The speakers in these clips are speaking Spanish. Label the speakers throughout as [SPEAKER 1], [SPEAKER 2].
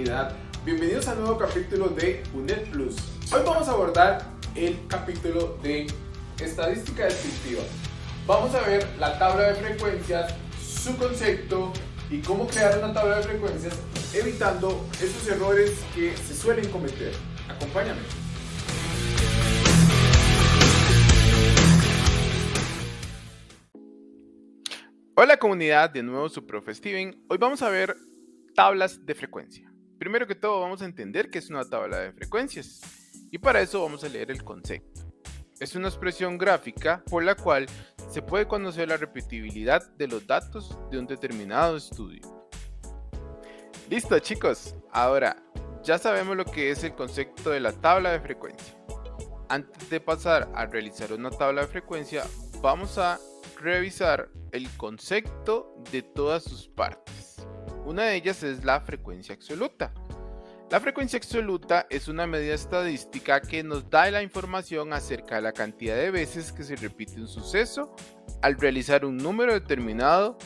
[SPEAKER 1] comunidad, bienvenidos al nuevo capítulo de UNED Plus. Hoy vamos a abordar el capítulo de estadística descriptiva. Vamos a ver la tabla de frecuencias, su concepto y cómo crear una tabla de frecuencias evitando esos errores que se suelen cometer. Acompáñame. Hola comunidad, de nuevo su profe Steven. Hoy vamos a ver tablas de frecuencia. Primero que todo vamos a entender qué es una tabla de frecuencias y para eso vamos a leer el concepto. Es una expresión gráfica por la cual se puede conocer la repetibilidad de los datos de un determinado estudio. Listo chicos, ahora ya sabemos lo que es el concepto de la tabla de frecuencia. Antes de pasar a realizar una tabla de frecuencia, vamos a revisar el concepto de todas sus partes. Una de ellas es la frecuencia absoluta. La frecuencia absoluta es una medida estadística que nos da la información acerca de la cantidad de veces que se repite un suceso al realizar un número determinado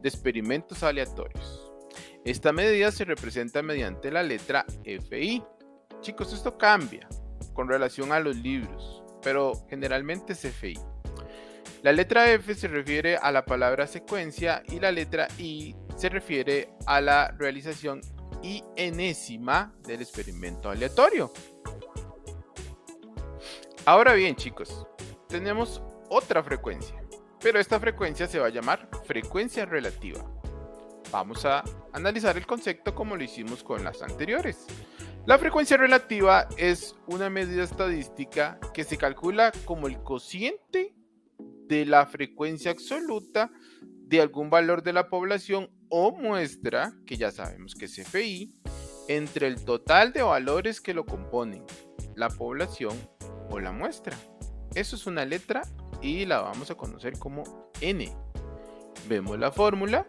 [SPEAKER 1] de experimentos aleatorios. Esta medida se representa mediante la letra FI. Chicos, esto cambia con relación a los libros, pero generalmente es FI. La letra F se refiere a la palabra secuencia y la letra I se refiere a la realización enésima del experimento aleatorio. Ahora bien chicos, tenemos otra frecuencia, pero esta frecuencia se va a llamar frecuencia relativa. Vamos a analizar el concepto como lo hicimos con las anteriores. La frecuencia relativa es una medida estadística que se calcula como el cociente de la frecuencia absoluta de algún valor de la población o muestra, que ya sabemos que es FI, entre el total de valores que lo componen, la población o la muestra. Eso es una letra y la vamos a conocer como N. Vemos la fórmula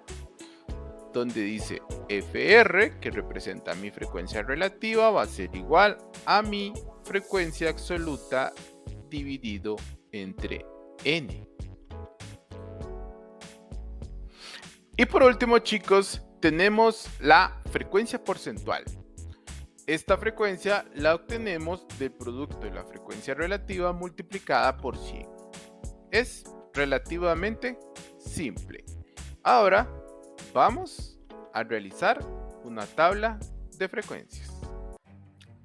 [SPEAKER 1] donde dice FR, que representa mi frecuencia relativa, va a ser igual a mi frecuencia absoluta dividido entre N. Y por último chicos, tenemos la frecuencia porcentual. Esta frecuencia la obtenemos del producto de la frecuencia relativa multiplicada por 100. Es relativamente simple. Ahora vamos a realizar una tabla de frecuencias.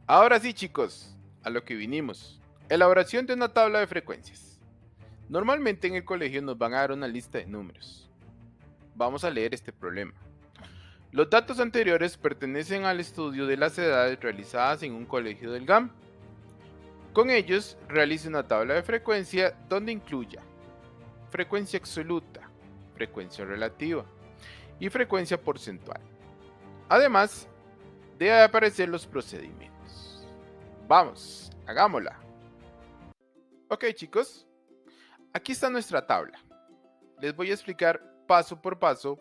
[SPEAKER 1] Ahora sí chicos, a lo que vinimos. Elaboración de una tabla de frecuencias. Normalmente en el colegio nos van a dar una lista de números. Vamos a leer este problema. Los datos anteriores pertenecen al estudio de las edades realizadas en un colegio del GAM. Con ellos realice una tabla de frecuencia donde incluya frecuencia absoluta, frecuencia relativa y frecuencia porcentual. Además, debe aparecer los procedimientos. Vamos, hagámosla. Ok chicos, aquí está nuestra tabla. Les voy a explicar paso por paso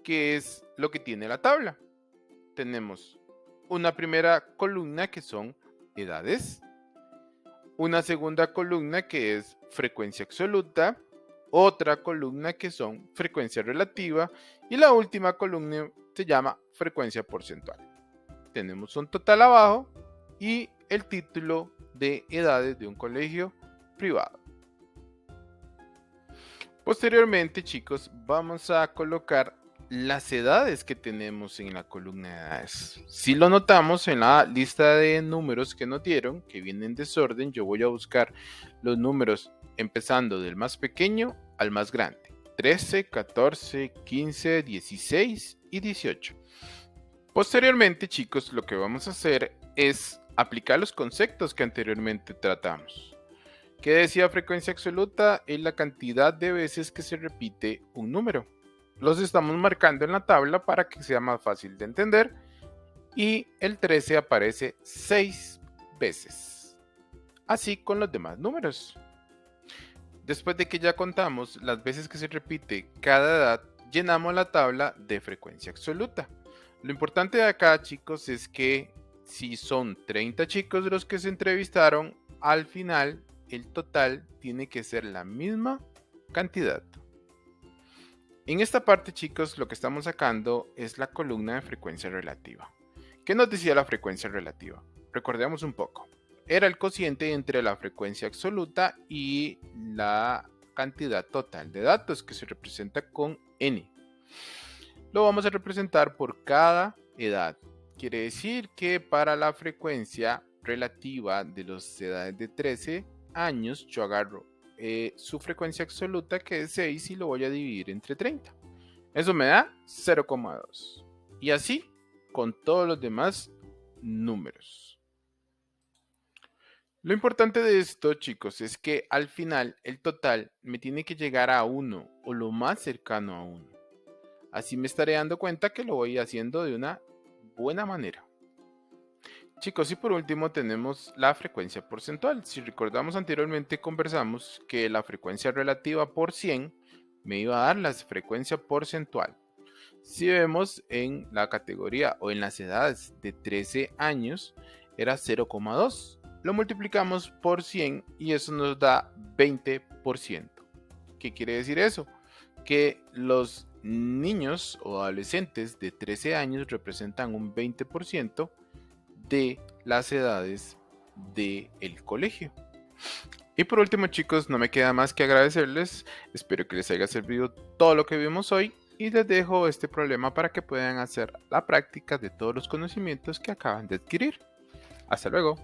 [SPEAKER 1] qué es lo que tiene la tabla. Tenemos una primera columna que son edades, una segunda columna que es frecuencia absoluta, otra columna que son frecuencia relativa y la última columna se llama frecuencia porcentual. Tenemos un total abajo y el título de edades de un colegio privado. Posteriormente, chicos, vamos a colocar las edades que tenemos en la columna de edades. Si lo notamos en la lista de números que nos dieron, que vienen en desorden, yo voy a buscar los números empezando del más pequeño al más grande. 13, 14, 15, 16 y 18. Posteriormente, chicos, lo que vamos a hacer es aplicar los conceptos que anteriormente tratamos. ¿Qué decía frecuencia absoluta? Es la cantidad de veces que se repite un número. Los estamos marcando en la tabla para que sea más fácil de entender. Y el 13 aparece 6 veces. Así con los demás números. Después de que ya contamos las veces que se repite cada edad, llenamos la tabla de frecuencia absoluta. Lo importante de acá, chicos, es que si son 30 chicos los que se entrevistaron, al final el total tiene que ser la misma cantidad. En esta parte, chicos, lo que estamos sacando es la columna de frecuencia relativa. ¿Qué nos decía la frecuencia relativa? Recordemos un poco. Era el cociente entre la frecuencia absoluta y la cantidad total de datos, que se representa con n. Lo vamos a representar por cada edad. Quiere decir que para la frecuencia relativa de las edades de 13 años, yo agarro su frecuencia absoluta, que es 6, y lo voy a dividir entre 30. Eso me da 0,2. Y así con todos los demás números. Lo importante de esto, chicos, es que al final el total me tiene que llegar a 1 o lo más cercano a 1. Así me estaré dando cuenta que lo voy haciendo de una buena manera. Chicos, y por último tenemos la frecuencia porcentual. Si recordamos anteriormente, conversamos que la frecuencia relativa por 100 me iba a dar la frecuencia porcentual. Si vemos en la categoría o en las edades de 13 años, era 0,2. Lo multiplicamos por 100 y eso nos da 20%. ¿Qué quiere decir eso? Que los niños o adolescentes de 13 años representan un 20% de las edades del colegio. Y por último, chicos, no me queda más que agradecerles. Espero que les haya servido todo lo que vimos hoy y les dejo este problema para que puedan hacer la práctica de todos los conocimientos que acaban de adquirir. Hasta luego.